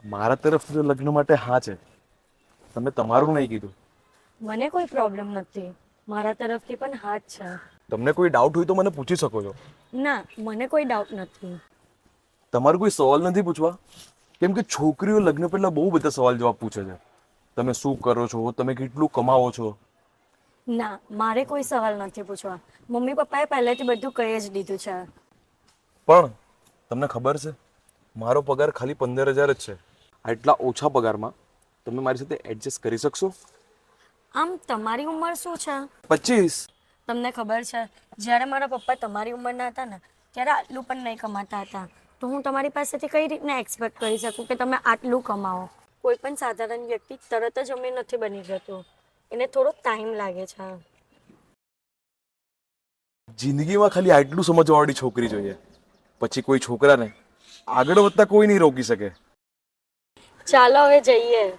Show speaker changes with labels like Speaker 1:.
Speaker 1: મારા તરફથી લગ્ન માટે હા છે. તમે તમારું નહીં કીધું.
Speaker 2: મને કોઈ પ્રોબ્લેમ નથી, મારા તરફથી પણ હા જ છે.
Speaker 1: તમને કોઈ ડાઉટ હોય તો મને પૂછી શકો છો.
Speaker 2: ના, મને કોઈ ડાઉટ નથી.
Speaker 1: તમારે કોઈ સવાલ નથી પૂછવા? કેમ કે છોકરીઓ લગ્ન પહેલા બહુ બધા સવાલ જવાબ પૂછે છે. તમે શું કરો છો? તમે કેટલું કમાવો છો?
Speaker 2: ના, મારે કોઈ સવાલ નથી પૂછવા. મમ્મી પપ્પાએ પહેલેથી બધું કહી જ દીધું છે.
Speaker 1: પણ તમને ખબર છે, મારો પગાર ખાલી 15,000 જ છે. આટલા ઓછા પગારમાં તમે મારી સાથે એડજસ્ટ કરી શકશો?
Speaker 2: આમ તમારી ઉંમર શું છે?
Speaker 1: 25.
Speaker 2: તમને ખબર છે, જ્યારે મારા પપ્પા તમારી ઉંમરના હતા ને, ત્યારે આટલું પણ નહીં કમાતા હતા. તો હું તમારી પાસેથી કઈ રીતના એક્સપેક્ટ કરી શકું કે તમે આટલું કમાવો? કોઈ પણ સાધારણ વ્યક્તિ તરત જ અમીર નથી બની જતો. એને થોડો ટાઈમ લાગે છે.
Speaker 1: જિંદગીમાં ખાલી આટલું સમજવાવાળી છોકરી જોઈએ. પછી કોઈ છોકરાને આગળ વધતા કોઈ નહીં રોકી શકે.
Speaker 2: ચાલો હવે જઈએ.